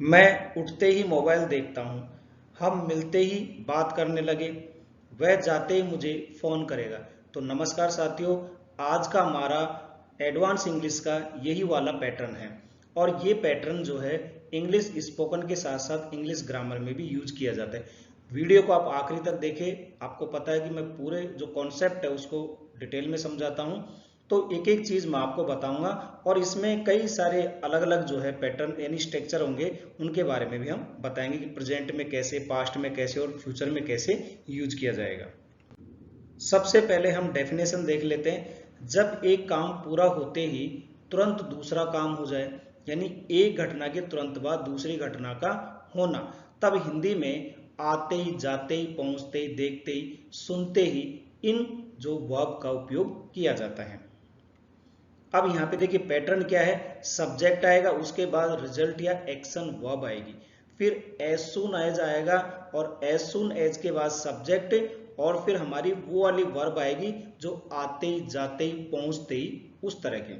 मैं उठते ही मोबाइल देखता हूँ, हम मिलते ही बात करने लगे, वह जाते ही मुझे फ़ोन करेगा। तो नमस्कार साथियों, आज का हमारा एडवांस इंग्लिश का यही वाला पैटर्न है और ये पैटर्न जो है इंग्लिश स्पोकन के साथ साथ इंग्लिश ग्रामर में भी यूज किया जाता है। वीडियो को आप आखिरी तक देखें, आपको पता है कि मैं पूरे जो कॉन्सेप्ट है उसको डिटेल में समझाता हूँ। तो एक एक चीज मैं आपको बताऊंगा और इसमें कई सारे अलग अलग जो है पैटर्न यानी स्ट्रक्चर होंगे, उनके बारे में भी हम बताएंगे कि प्रेजेंट में कैसे, पास्ट में कैसे और फ्यूचर में कैसे यूज किया जाएगा। सबसे पहले हम डेफिनेशन देख लेते हैं। जब एक काम पूरा होते ही तुरंत दूसरा काम हो जाए, यानी एक घटना के तुरंत बाद दूसरी घटना का होना, तब हिंदी में आते ही, जाते ही, पहुंचते ही, देखते ही, सुनते ही, इन जो वर्ब का उपयोग किया जाता है। अब यहाँ पे देखिए पैटर्न क्या है, सब्जेक्ट आएगा, उसके बाद रिजल्ट या एक्शन वर्ब आएगी, फिर एज सुन एज आएगा और एज सुन एज के बाद सब्जेक्ट और फिर हमारी वो वाली वर्ब आएगी जो आते ही, जाते ही, पहुंचते ही, उस तरह के।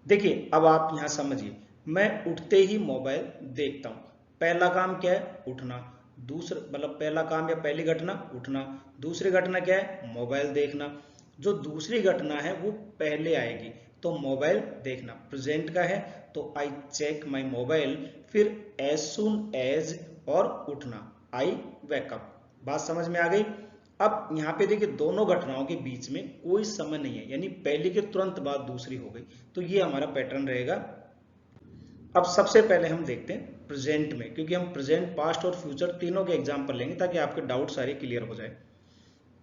देखिए अब आप यहां समझिए, मैं उठते ही मोबाइल देखता हूं। पहला काम क्या है, उठना। दूसरा मतलब पहला काम या पहली घटना उठना, दूसरी घटना क्या है, मोबाइल देखना। जो दूसरी घटना है वो पहले आएगी, तो मोबाइल देखना प्रेजेंट का है, तो आई चेक माई मोबाइल, फिर एज सुन एज और उठना, आई वेकअप। बात समझ में आ गई। अब यहाँ पे देखिए दोनों घटनाओं के बीच में कोई समय नहीं है, यानी पहली के तुरंत बाद दूसरी हो गई, तो ये हमारा पैटर्न रहेगा। अब सबसे पहले हम देखते हैं प्रेजेंट में, क्योंकि हम प्रेजेंट, पास्ट और फ्यूचर तीनों के एग्जांपल लेंगे ताकि आपके डाउट सारे क्लियर हो जाए।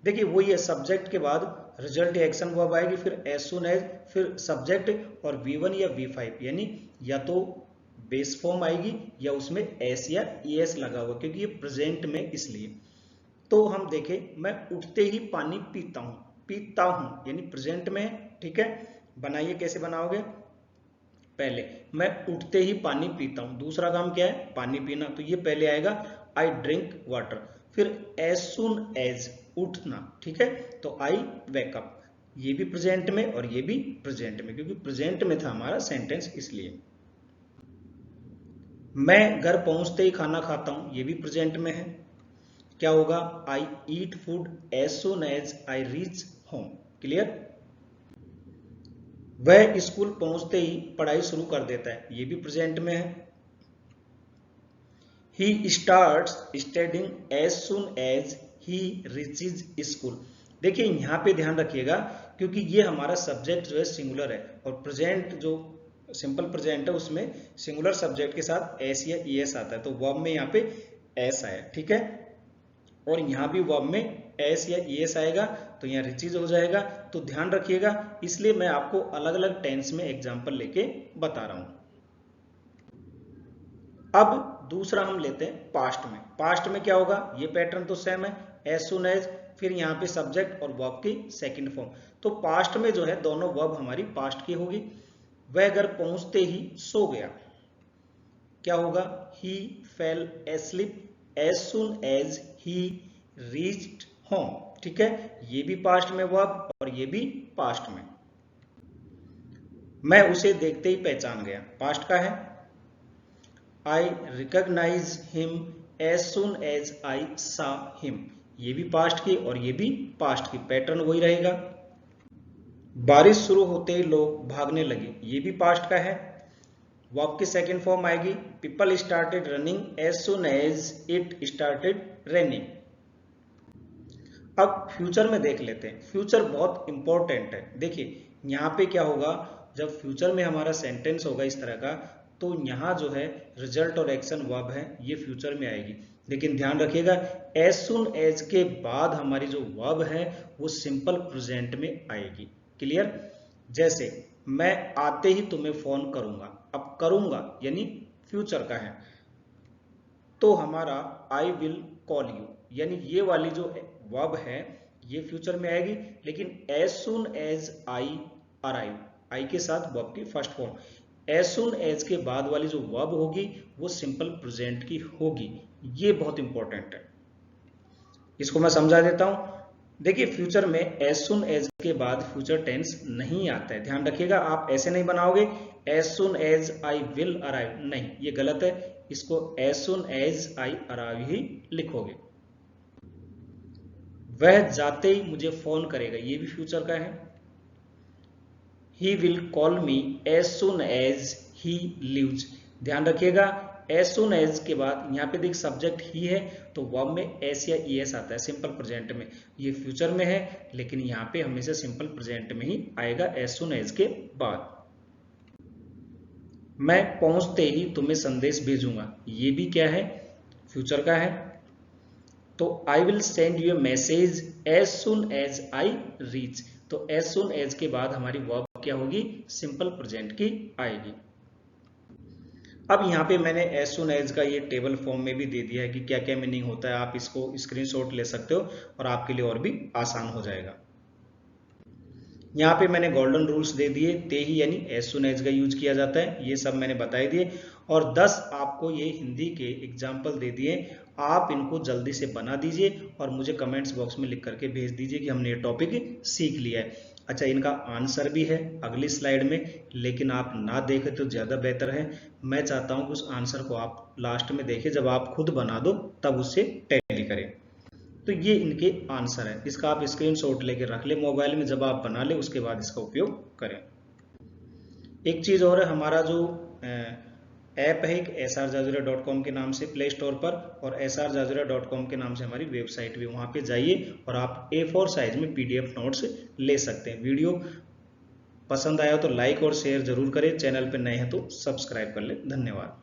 देखिए वही है, सब्जेक्ट के बाद रिजल्ट या एक्शन वर्ब आएगी, फिर एज सुन एज, फिर सब्जेक्ट और V1 या V5, यानी या तो बेस फॉर्म आएगी या उसमें एस या ES लगा हुआ, क्योंकि ये प्रेजेंट में इसलिए। तो हम देखें, मैं उठते ही पानी पीता हूं, पीता हूं यानी प्रेजेंट में है, ठीक है। बनाइए, कैसे बनाओगे, पहले मैं उठते ही पानी पीता हूं, दूसरा काम क्या है, पानी पीना, तो ये पहले आएगा आई ड्रिंक वाटर, फिर एज सुन एज, उठना, ठीक है, तो आई वेकअप, ये भी प्रेजेंट में और ये भी प्रेजेंट में, क्योंकि प्रेजेंट में था हमारा सेंटेंस इसलिए। मैं घर पहुंचते ही खाना खाता हूं, ये भी प्रेजेंट में है, क्या होगा, I eat food as soon as I reach home. Clear. वह स्कूल पहुंचते ही पढ़ाई शुरू कर देता है, ये भी प्रेजेंट में है। He starts studying as soon as he reaches school. देखिए यहां पे ध्यान रखिएगा, क्योंकि ये हमारा सब्जेक्ट जो है सिंगुलर है और प्रेजेंट जो सिंपल प्रेजेंट है उसमें सिंगुलर सब्जेक्ट के साथ एस या ES आता है, तो वर्ब में यहाँ पे एस आया, ठीक है, और यहां भी वर्ब में एस या ES आएगा, तो यहाँ रिचीज हो जाएगा। तो ध्यान रखिएगा, इसलिए मैं आपको अलग अलग टेंस में एग्जांपल लेके बता रहा हूं। अब दूसरा हम लेते हैं पास्ट में। पास्ट में क्या होगा, ये पैटर्न तो सेम है, एज सुन एज, फिर यहाँ पे सब्जेक्ट और वर्ब की सेकंड फॉर्म। तो पास्ट में जो है दोनों वर्ब हमारी पास्ट की होगी। वह घर पहुंचते ही सो गया, क्या होगा, he fell asleep as soon as he reached home, ठीक है, ये भी पास्ट में वर्ब और ये भी पास्ट में। मैं उसे देखते ही पहचान गया, पास्ट का है, I recognise him as soon as I saw him, ये भी पास्ट की और ये भी पास्ट की, पैटर्न वही रहेगा। बारिश शुरू होते ही लोग भागने लगे, ये भी पास्ट का है, वर्ब की सेकंड फॉर्म आएगी, people started running as soon as it started raining. अब फ्यूचर में देख लेते हैं, फ्यूचर बहुत इंपॉर्टेंट है। देखिए यहाँ पे क्या होगा, जब फ्यूचर में हमारा सेंटेंस होगा इस तरह का, तो यहाँ जो है रिजल्ट और एक्शन वर्ब है ये फ्यूचर में आएगी, लेकिन ध्यान रखिएगा एज सुन एज के बाद हमारी जो वर्ब है वो सिंपल प्रेजेंट में आएगी। क्लियर। जैसे मैं आते ही तुम्हें फोन करूंगा, अब करूंगा यानी फ्यूचर का है, तो हमारा आई विल कॉल यू, यानी ये वाली जो वर्ब है ये फ्यूचर में आएगी, लेकिन as soon as I arrive, I के साथ वर्ब की first form, as soon as के बाद वाली जो वर्ब होगी वो सिंपल प्रेजेंट की होगी, ये बहुत इंपॉर्टेंट है, इसको मैं समझा देता हूं। देखिए फ्यूचर में एज सुन एज के बाद फ्यूचर टेंस नहीं आता है, ध्यान रखिएगा। आप ऐसे नहीं बनाओगे as soon as I will arrive, नहीं, ये गलत है। इसको as soon as I arrive ही लिखोगे। वह जाते ही मुझे फोन करेगा, ये भी फ्यूचर का है। He will call me as soon as he leaves, ध्यान रखिएगा। एज सुन एज के बाद यहाँ पे देख सब्जेक्ट ही है तो वर्ब में एस या ईएस आता है सिंपल प्रेजेंट में। ये फ्यूचर में है लेकिन यहाँ पे हमेशा सिंपल प्रेजेंट में ही आएगा एज सुन एज के बाद। मैं पहुंचते ही तुम्हें संदेश भेजूंगा, ये भी क्या है, फ्यूचर का है। तो I will send you message as soon as I reach, तो एज सुन एज के बाद हमारी वर्ब क्या होगी, सिंपल प्रेजेंट की आएगी। अब यहाँ पे मैंने एज सुन एज का ये टेबल फॉर्म में भी दे दिया है कि क्या क्या मीनिंग होता है। आप इसको स्क्रीनशॉट ले सकते हो और आपके लिए और भी आसान हो जाएगा। यहाँ पे मैंने गोल्डन रूल्स दे दिए, ते ही यानी एज सुन एज का यूज किया जाता है, ये सब मैंने बता दिए। और 10 आपको ये हिंदी के एग्जाम्पल दे दिए, आप इनको जल्दी से बना दीजिए और मुझे कमेंट्स बॉक्स में लिख करके भेज दीजिए कि हमने ये टॉपिक सीख लिया है। अच्छा, इनका आंसर भी है अगली स्लाइड में, लेकिन आप ना देखें तो ज़्यादा बेहतर है। मैं चाहता हूँ कि उस आंसर को आप लास्ट में देखें, जब आप खुद बना दो तब उससे टैली करें। तो ये इनके आंसर है, इसका आप स्क्रीनशॉट लेके रख ले मोबाइल में, जब आप बना ले उसके बाद इसका उपयोग करें। एक चीज़ और है, हमारा जो ऐप है एक srjajura.com के नाम से प्ले स्टोर पर, और srjajura.com के नाम से हमारी वेबसाइट भी, वहाँ पे जाइए और आप A4 साइज में PDF नोट्स ले सकते हैं। वीडियो पसंद आया तो लाइक और शेयर जरूर करें, चैनल पर नए हैं तो सब्सक्राइब कर ले। धन्यवाद।